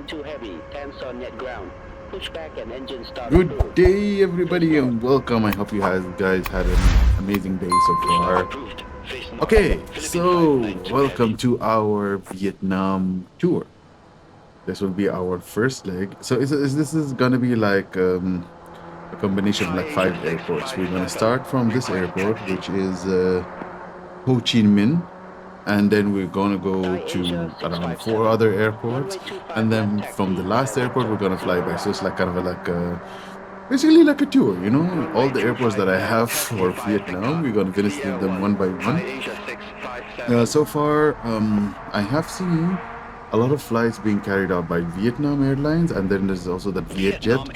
too heavy. Hands on net ground. Push back and engine start. Good day, everybody, and welcome. I hope you guys had an amazing day so far. Okay, so welcome to our Vietnam tour. This will be our first leg. So this is gonna be like a combination of like 5 airports. We're gonna start from this airport, which is Ho Chi Minh, and then we're gonna go to around 4 other airports, and then from the last airport we're gonna fly back. So it's like kind of basically like a tour, you know, all the airports that I have for Vietnam. We're gonna visit them one by one. So far, I have seen a lot of flights being carried out by Vietnam Airlines, and then there's also the Vietjet.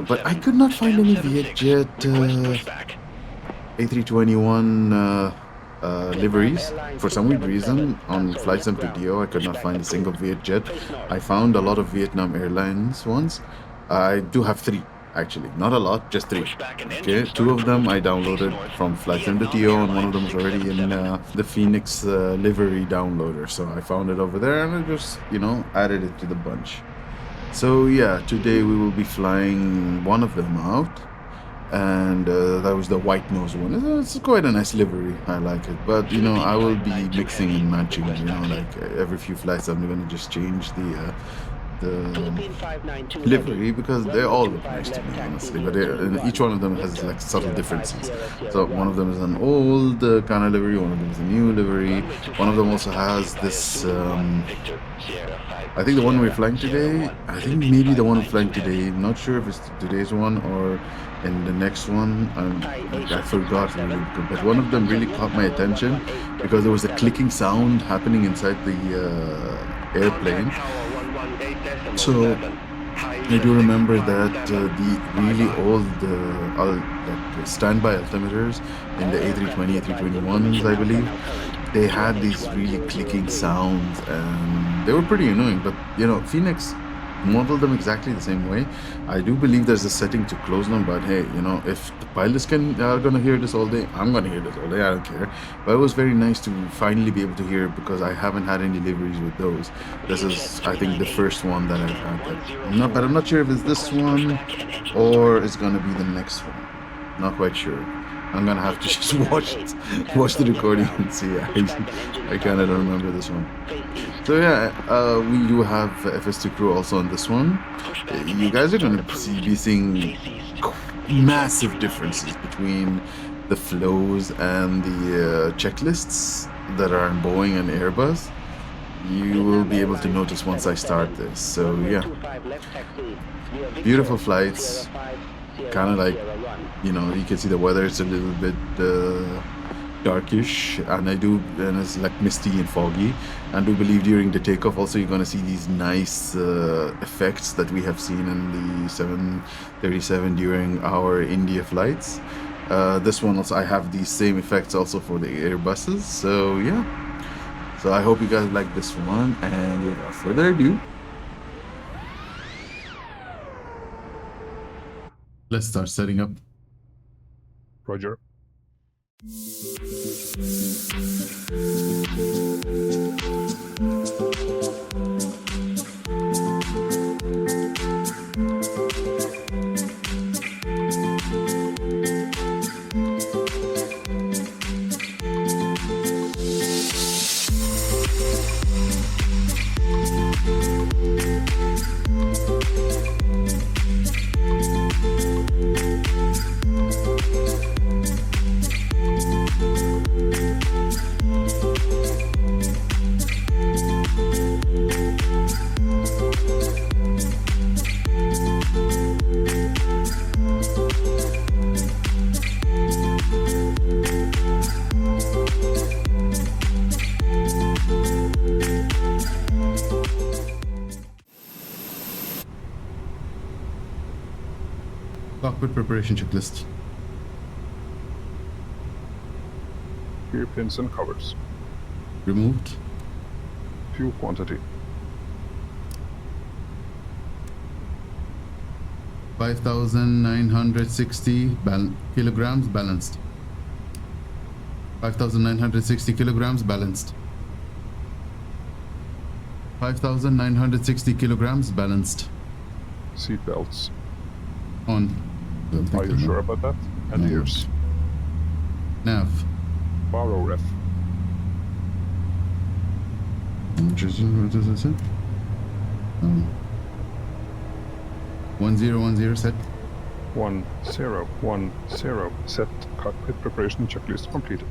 But I could not find any Vietjet A321 liveries. For some weird reason, on flights to DO, I could not find a single Vietjet. I found a lot of Vietnam Airlines ones. I do have 3. Actually, not a lot, just 3. Okay, 2 of them I downloaded from Flight MWTO, and one of them was already in the Phoenix livery downloader. So I found it over there, and I just, added it to the bunch. So yeah, today we will be flying one of them out, and that was the white nose one. It's quite a nice livery. I like it, but I will be mixing and matching. Like every few flights, I'm gonna just change the livery, because they all look nice to me, honestly, but each one of them has like subtle differences. So one of them is an old kind of livery, one of them is a new livery, one of them also has this I think the one we're flying today, I think maybe the one we're flying today, not sure if it's today's one or in the next one. I forgot really, but one of them really caught my attention because there was a clicking sound happening inside the airplane. So I do remember that the really old like standby altimeters in the A320, A321s, I believe, they had these really clicking sounds, and they were pretty annoying. But Phoenix modeled them exactly the same way. I do believe there's a setting to close them, but hey, if the pilots gonna hear this all day, I'm gonna hear this all day. I don't care. But it was very nice to finally be able to hear it, because I haven't had any liveries with those. This is, I think, the first one that I've had. I'm not sure if it's this one or it's gonna be the next one. Not quite sure. I'm gonna have to just watch the recording and see. I kind of don't remember this one. So yeah, we do have FS2 crew also on this one. You guys are gonna be seeing massive differences between the flows and the checklists that are in Boeing and Airbus. You will be able to notice once I start this. So yeah, beautiful flights. Kind of like, you can see the weather. It's a little bit darkish, and it's like misty and foggy. And I do believe during the takeoff also you're going to see these nice effects that we have seen in the 737 during our India flights. This one also, I have these same effects also for the Airbuses. So yeah, so I hope you guys like this one, and without further ado, let's start setting up. Roger. Cockpit preparation checklist. Gear pins and covers. Removed. Fuel quantity. 5,960 kilograms balanced. 5,960 kilograms balanced. 5,960 kilograms balanced. Seat belts. On. Are you sure about that? And No. ears. Nav. Borrow ref. What does it say? 1010 set. 1010 set. Cockpit preparation checklist completed.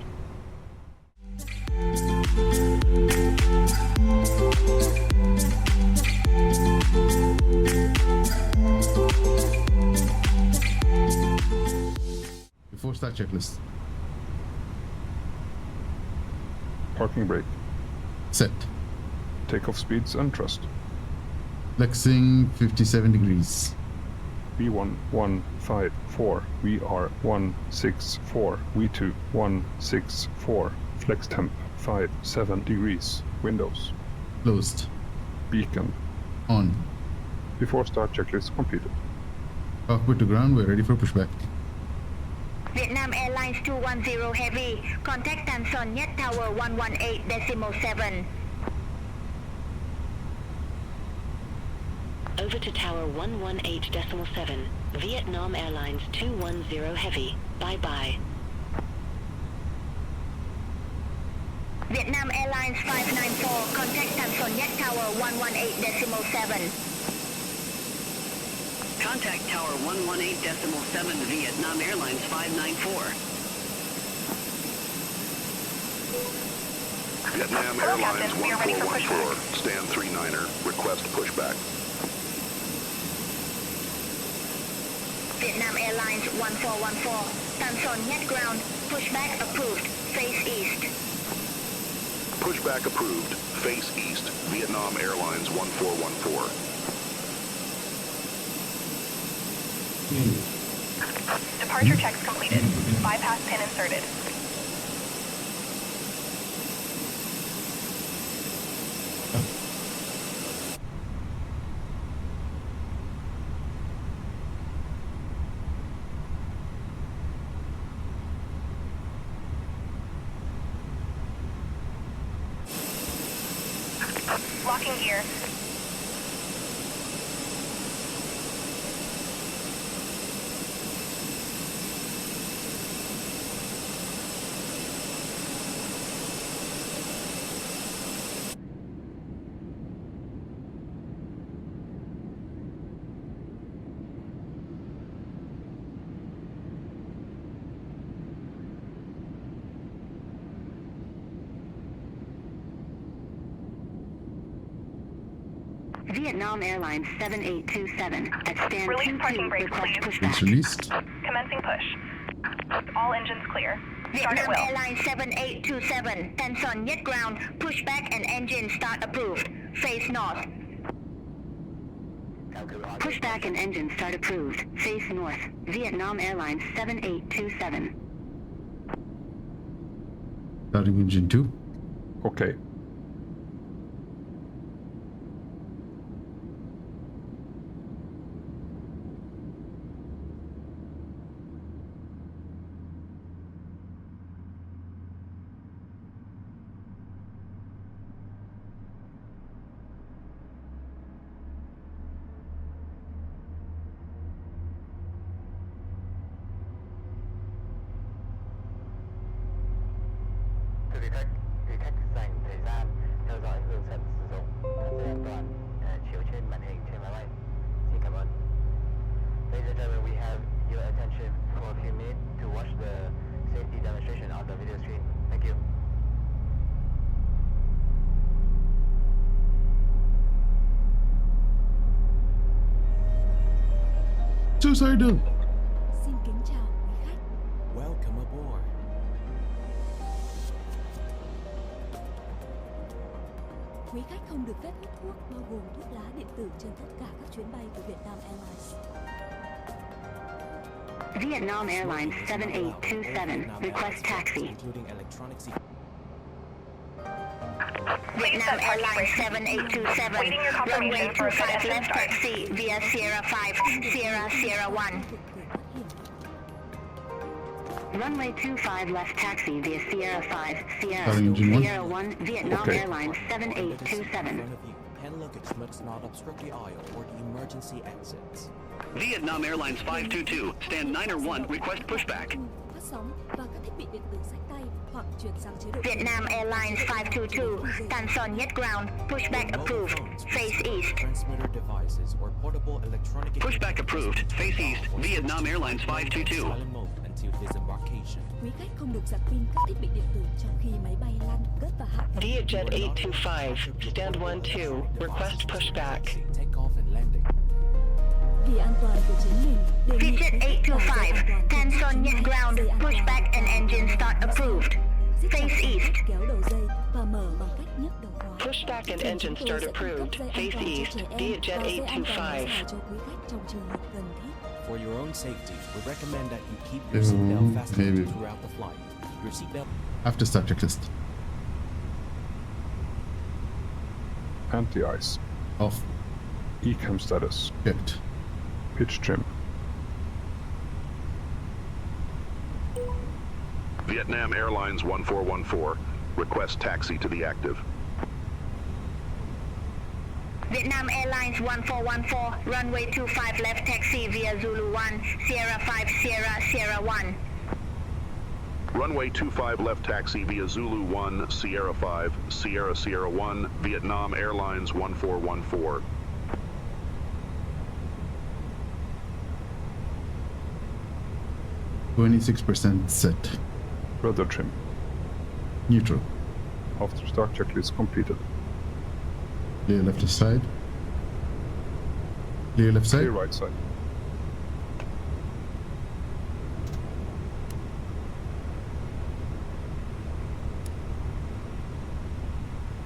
Before start checklist. Parking brake. Set. Takeoff speeds and thrust. Flexing 57 degrees. V1154, VR164, V2164, flex temp 57 degrees, windows, Closed. beacon. On. Before start checklist completed. Cockpit to ground. We're ready for pushback. Vietnam Airlines 210 Heavy, contact Tan Net Tower 118.7. Over to Tower 118.7, Vietnam Airlines 210 Heavy, bye-bye. Vietnam Airlines 594, contact Tan Net Tower 118.7. Contact Tower 118.7 Vietnam Airlines 594. Vietnam Airlines 1414, stand 39er, request pushback. Vietnam Airlines 1414, Tan Net ground, pushback approved, face east. Pushback approved, face east, Vietnam Airlines 1414. Departure checks completed. Bypass pin inserted. Locking gear. Vietnam Airlines 7827 at stand Release 22, parking brake, request please. It's pushback. released. Commencing push. All engines clear. Start at Vietnam will. Airlines 7827, Tan Net ground, pushback and engine start approved, face north. Pushback and engine start approved, face north, Vietnam Airlines 7827. Starting engine 2. Okay. Thưa quý khách dành thời gian theo dõi hướng dẫn sử dụng thắt dây an toàn chiếu trên màn hình trên máy bay. Xin cảm ơn. Ladies and gentlemen, we have your attention for a few minutes to watch the safety demonstration on the video screen. Thank you. Suicidal. Xin kính chào quý khách. Welcome aboard. Quý khách không được phép hút thuốc bao gồm thuốc lá điện tử trên tất cả các chuyến bay của Vietnam Airlines. Vietnam Airlines 7827, request taxi. Including electronic Vietnam Airlines 7827, Waiting your confirmation runway for a good 25 engine left start. taxi via Sierra 5, Sierra Sierra 1. Runway 25 left taxi via Sierra 5, Sierra, Starting engine 1. Sierra 1, Vietnam Okay. Airlines 7827. Hand luggage must not obstruct the aisle or the emergency exits. Vietnam Airlines 522, stand 9 or 1, request pushback. Phát sóng và các thiết bị điện tử sách tay hoặc chuyển sang chế độ Vietnam Airlines 522, Tan Son Yet Ground, pushback approved, face east. Transmitter devices or portable electronic Pushback approved, face east, Vietnam Airlines 522. silent mode until disembarkation. Quý khách không được sạc pin các thiết bị điện tử trong khi máy bay lăn, cất và hạ cánh. Vietjet 825, stand 12, request pushback. Takeoff and landing. Vì an toàn của chính mình, đề nghị Vietjet quý khách bảo vệ 825, an toàn Tan cho Son chính Yet mình. Ground, Dây an toàn pushback and và engine start approved, Siết chặt face east. kéo đầu dây và mở bằng cách nhấc đầu khóa. Pushback and Chúng engine tôi start sẽ cung cấp approved, dây an face toàn cho east, trẻ em Vietjet và dây an toàn 825. dài cho quý khách trong trường hợp cần thiết. For your own safety, we recommend that you keep your seatbelt fastened maybe. throughout the flight. Your seatbelt After start checklist. Anti-ice. Off. Ecam status. Checked. Pitch trim. Vietnam Airlines 1414, request taxi to the active. Vietnam Airlines 1414, runway 25 left taxi via Zulu 1, Sierra 5, Sierra, Sierra 1. Runway 25 left taxi via Zulu 1, Sierra 5, Sierra Sierra 1, Vietnam Airlines 1414. %26 set. Rudder trim. Neutral. After start checklist completed. Clear left side. Clear left side. Clear right side.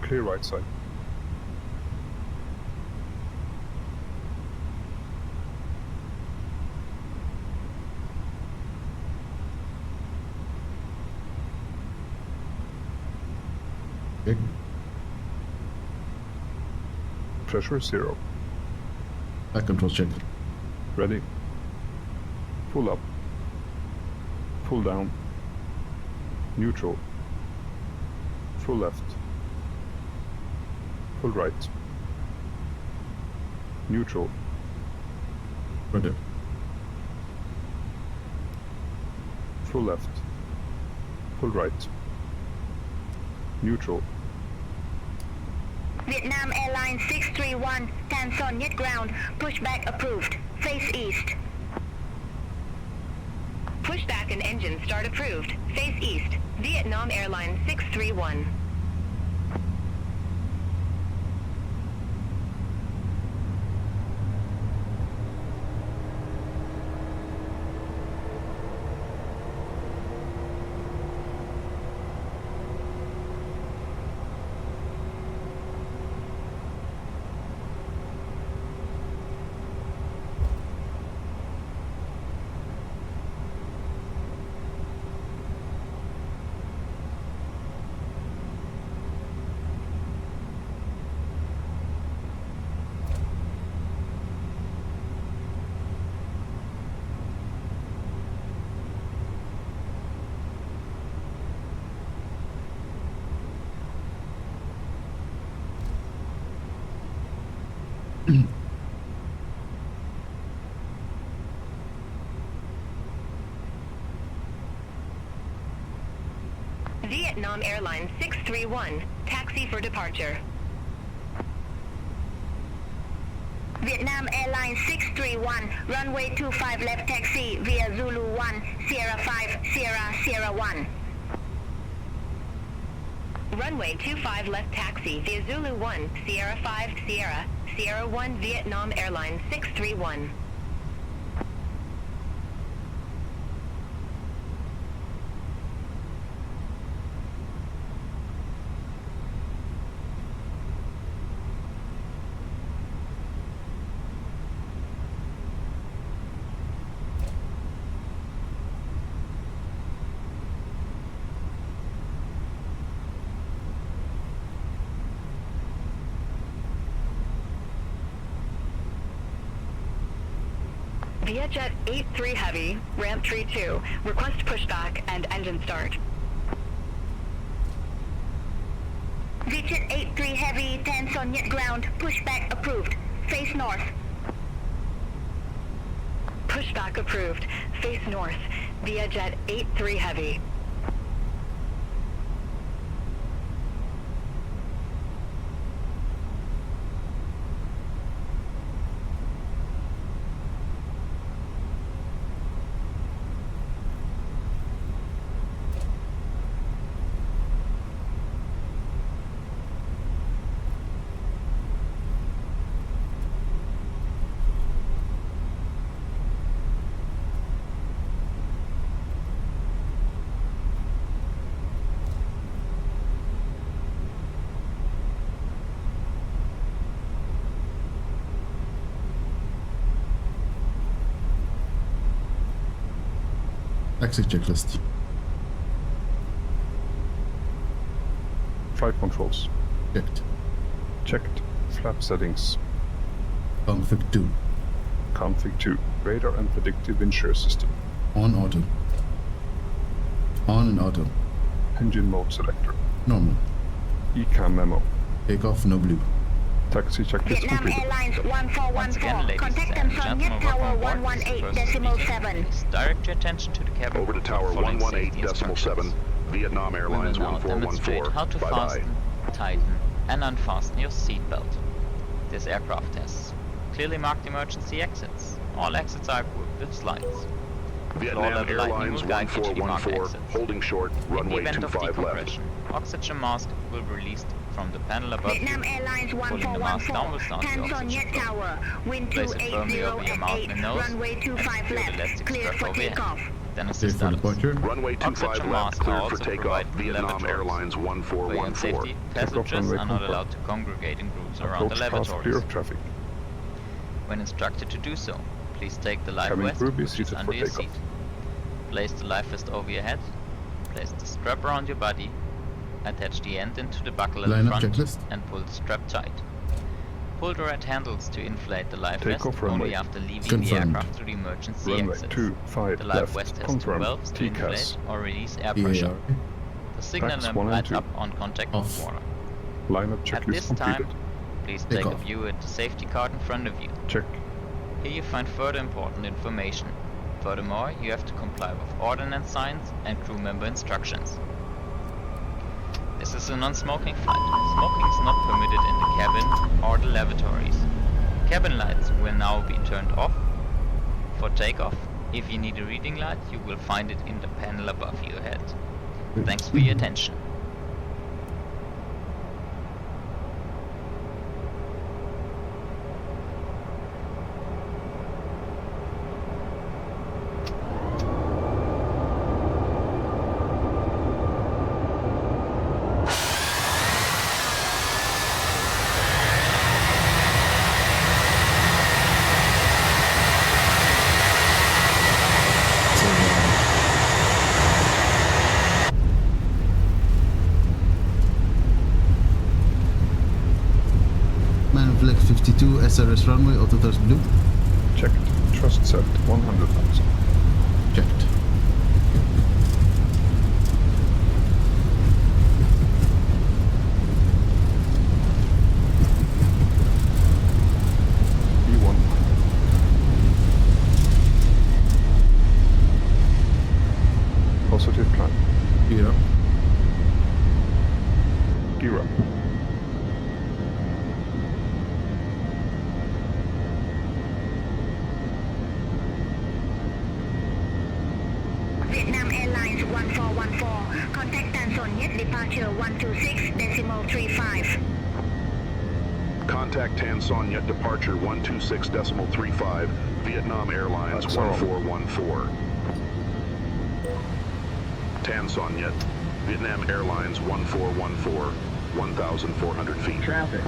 Clear right side. Check. Pressure 0. Back control check. Ready. Pull up. Pull down. Neutral. Full left. Full right. Neutral. Rudder. Full left. Full right. Neutral. Vietnam Airlines 631, Tan Son Yet Ground, pushback approved, face east. Pushback and engine start approved, face east, Vietnam Airlines 631. Vietnam Airlines 631, taxi for departure. Vietnam Airlines 631, runway 25 left taxi via Zulu 1, Sierra 5, Sierra, Sierra 1. Runway 25 left taxi via Zulu 1, Sierra 5, Sierra, Sierra 1, Vietnam Airlines 631. Vietjet 83 Heavy, ramp tree 2, request pushback and engine start. Vietjet 83 Heavy, 10 on net ground, pushback approved. Face north. Pushback approved. Face north. Via Jet 83 Heavy. Taxi checklist. Flight controls. Checked. Checked. Flap settings. Config 2. Config 2. Radar and predictive wind shear system. On auto. On and auto. Engine mode selector. Normal. ECAM memo. Takeoff no blue. Taxi checklist Vietnam completed. Airlines Once again, 1414. ladies Contact and them from gentlemen, Net Tower welcome aboard. This is the first 118.7. meeting. Please direct your attention to the cabin. Over to tower following safety 118.7, instructions. Vietnam We will Airlines now demonstrate how to 1414. Bye-bye. fasten, tighten, and unfasten your seatbelt. This aircraft has clearly marked emergency exits. All exits are equipped with slides. Vietnam Floor-level lighting Airlines will guide you to the marked 1414, exits. holding short, In the runway event of 25 left. decompression, oxygen mask will be released from the panel above Vietnam you. Airlines Pulling the mask down will 1414. start the Hands on oxygen Net flow. Tower. Wind Place it firmly 280 over your at mouth 8. and nose, Runway and 25 secure the left. elastic Clear strap for overhead. takeoff. Then Clear assist for others. departure. Runway 25 Oxygen left, masks are cleared for also takeoff. provided in Vietnam lavatories. Airlines For your 1414. safety, passengers runway are not confirmed. allowed to congregate in groups around the Approach path clear lavatories. of traffic. When instructed to do so, please take the life Cabin vest, crew be which is seated under for your takeoff. seat. Place the life vest over your head. Place the strap around your body. Attach the end into the buckle at the Lineup front checklist. and pull the strap tight. Pull the red handles to inflate the life vest Takeoff only runway. after leaving the Confirmed. aircraft through the emergency Runway exits. 25 The life left. vest has two Confirmed. valves to inflate TCAS. or release air pressure. EAR. The signal Tax lamp 1 and lights 2. up on contact Off. with water. Lineup At checklist this completed. time, please take a Takeoff. view at the safety card in front of you. Check. Here you find further important information. Furthermore, you have to comply with ordnance signs and crew member instructions. This is a non-smoking flight. Smoking is not permitted in the cabin or the lavatories. Cabin lights will now be turned off. For takeoff, if you need a reading light, you will find it in the panel above your head. Thanks for your attention. Man flag 52 SRS runway, auto thrust blue. Checked. Thrust set 100 knots. Checked. E1. Positive climb. Gear up. Gear up. Vietnam Airlines 1414. Contact Tanson Net Departure 126.35. Contact Tan Son Yet departure 126.35, Vietnam Airlines That's all. 1414. Tan Son Yet, Vietnam Airlines 1414, 1,400 feet. Traffic.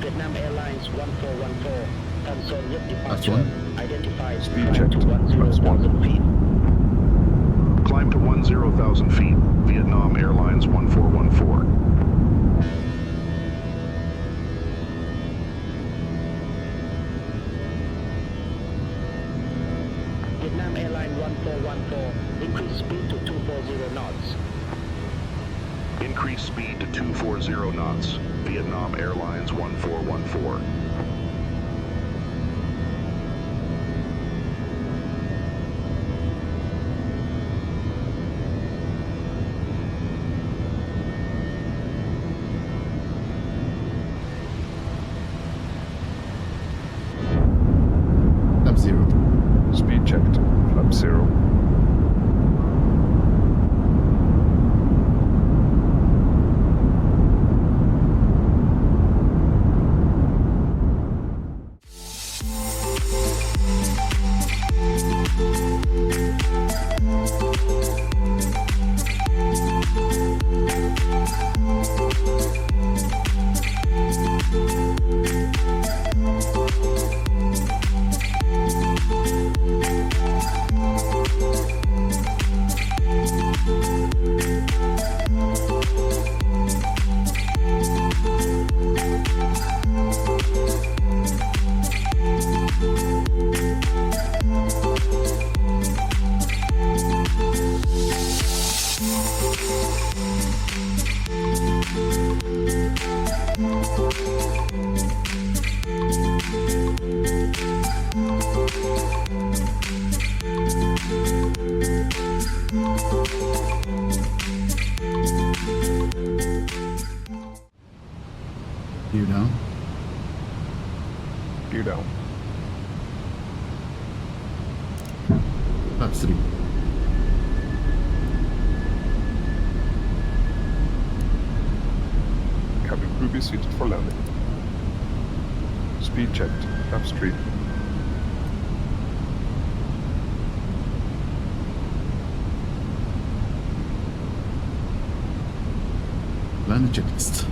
Vietnam Airlines 1414. Tanson Yet That's departure. one. Identified. Speed Climb checked. to That's one. 10,000 feet. Climb to 10,000 feet, Vietnam Airlines 1414. Vietnam Airline 1414. Increase speed to 240 knots. Increase speed to 240 knots. Vietnam Airlines 1414. Flap 0. Speed checked. Flap 0. Gear down. Gear down. Flap 3. Cabin crew be seated for landing. Speed checked. Flap 3. Landing checklist.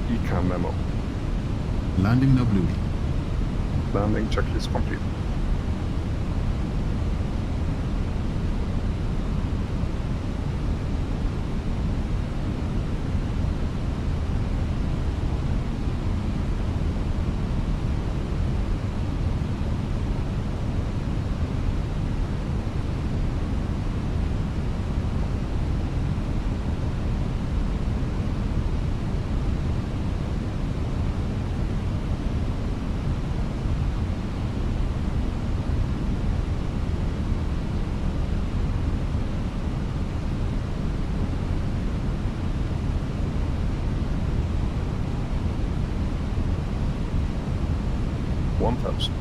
ECAM memo. Landing W. Landing checklist complete. One thousand.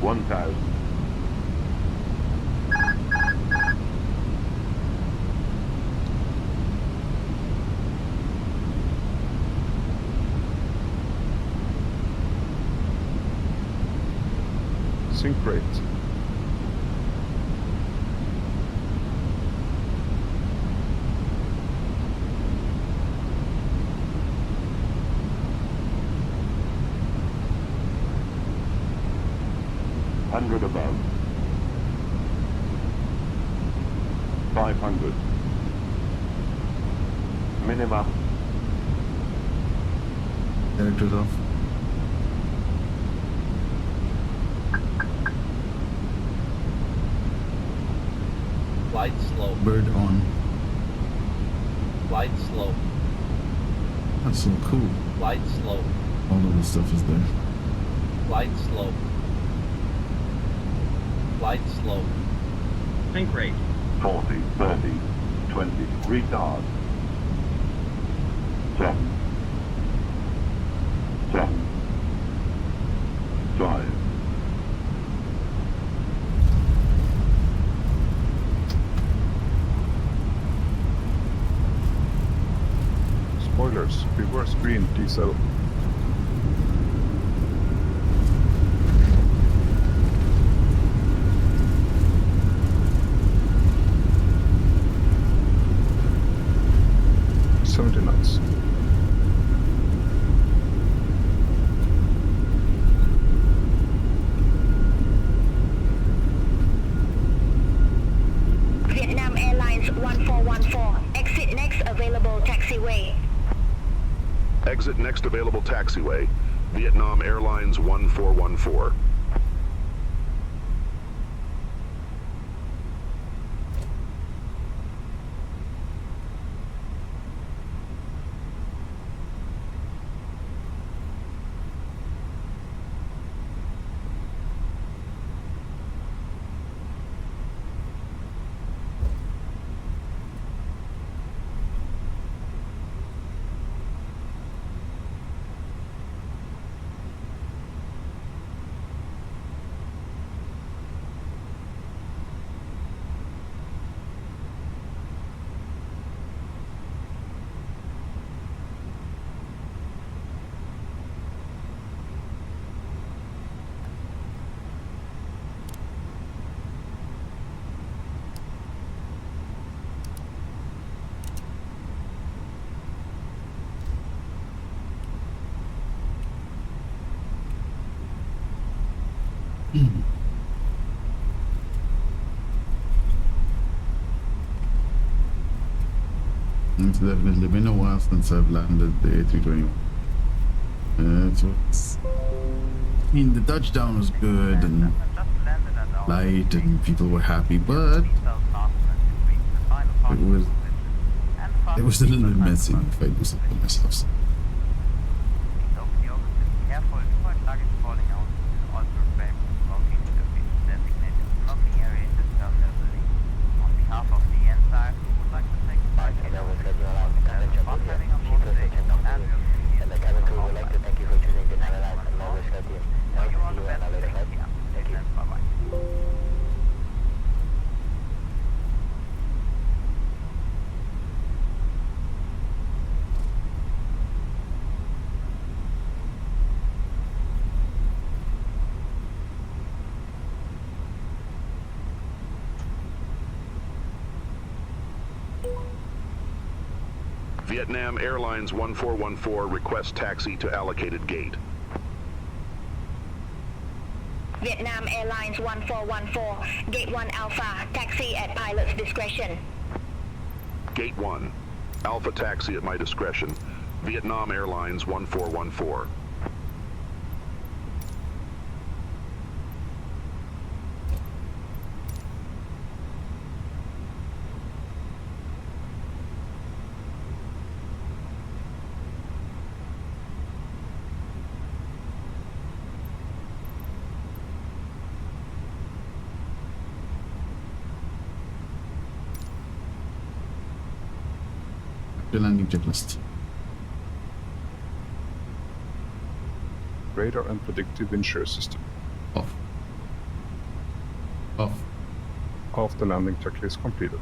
1000. Sync rate. Hundred above. 500. Minimum. Directors off. Flight slow. Bird on. Flight slow. That's so cool. Flight slow. All of this stuff is there. Flight slow. Flight slow. Sync rate. 40, 30, 20. Retard. 7. 7. 5. Spoilers. Reverse green diesel. Knots. Vietnam Airlines 1414. Exit next available taxiway. Exit next available taxiway. Vietnam Airlines 1414. It's definitely been a while since I've landed the A321. I mean, the touchdown was good and light and people were happy, but it was a little bit messy if I do say so myself. Vietnam Airlines 1414 requests taxi to allocated gate. Vietnam Airlines 1414, Gate 1 Alpha, taxi at pilot's discretion. Gate 1. Alpha taxi at my discretion. Vietnam Airlines 1414. The landing checklist. Radar and predictive wind shear system. Off. Off. Half the landing checklist completed.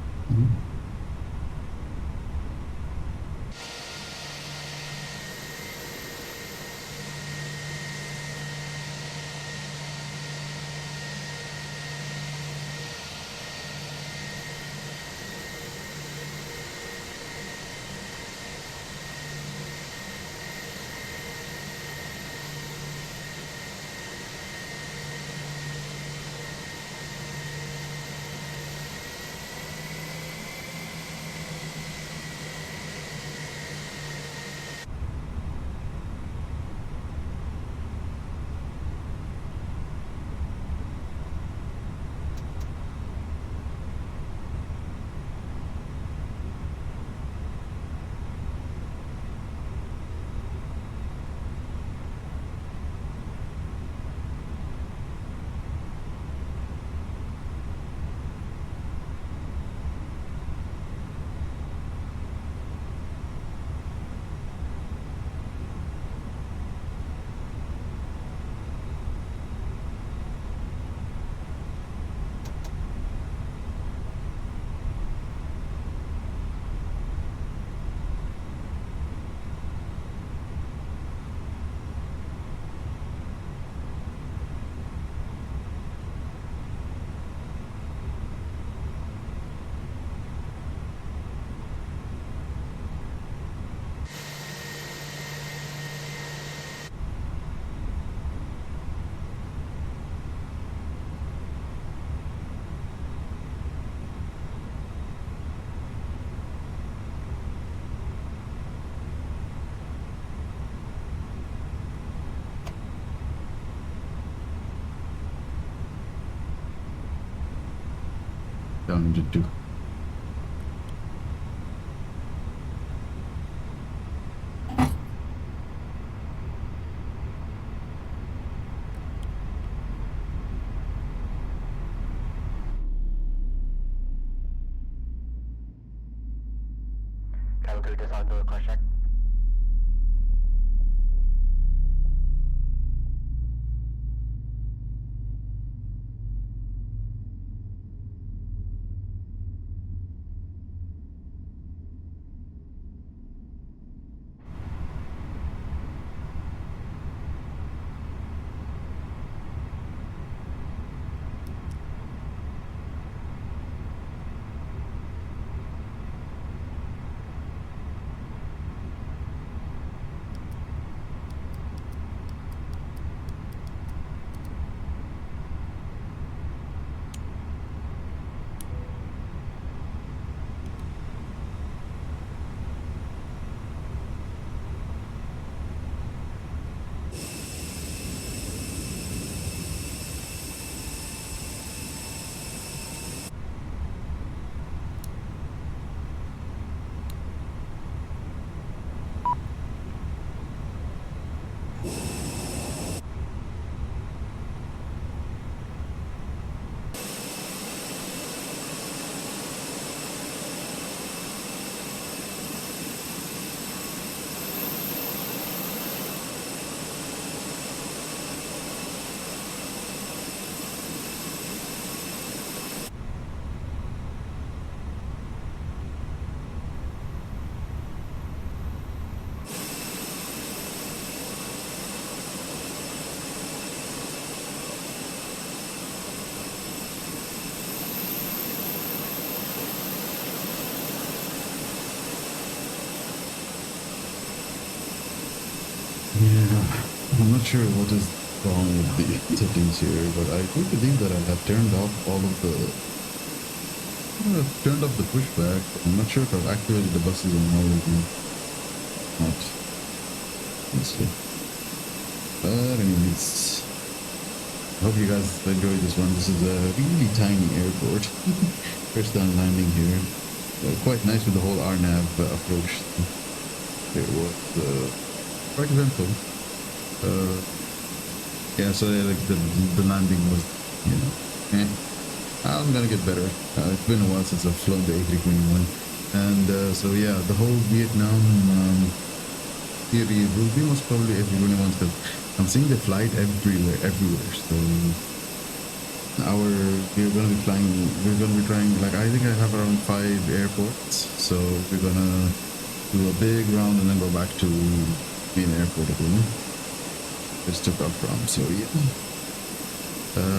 Down to 2. Cabin crew just on door cross check. Yeah, I'm not sure what is wrong with the settings here, but I do believe that I have turned off all of the turned off the pushback. I'm not sure if I've activated the buses on all of them. Not honestly. But anyways, I hope you guys enjoyed this one. This is a really tiny airport. First time landing here. Quite nice with the whole RNAV approach. It was quite eventful. Yeah, so like the landing was, you know, I'm gonna get better. It's been a while since I've flown the A321, and so yeah, the whole Vietnam theory will be most probably A321 because I'm seeing the flight everywhere. So we're gonna be flying. We're gonna be trying. Like I think I have around 5 airports. So we're gonna do a big round and then go back to main airport again. Just took off from. So yeah.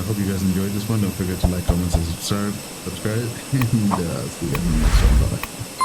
Hope you guys enjoyed this one. Don't forget to like, comment, and subscribe, and see you guys in the next one. Bye.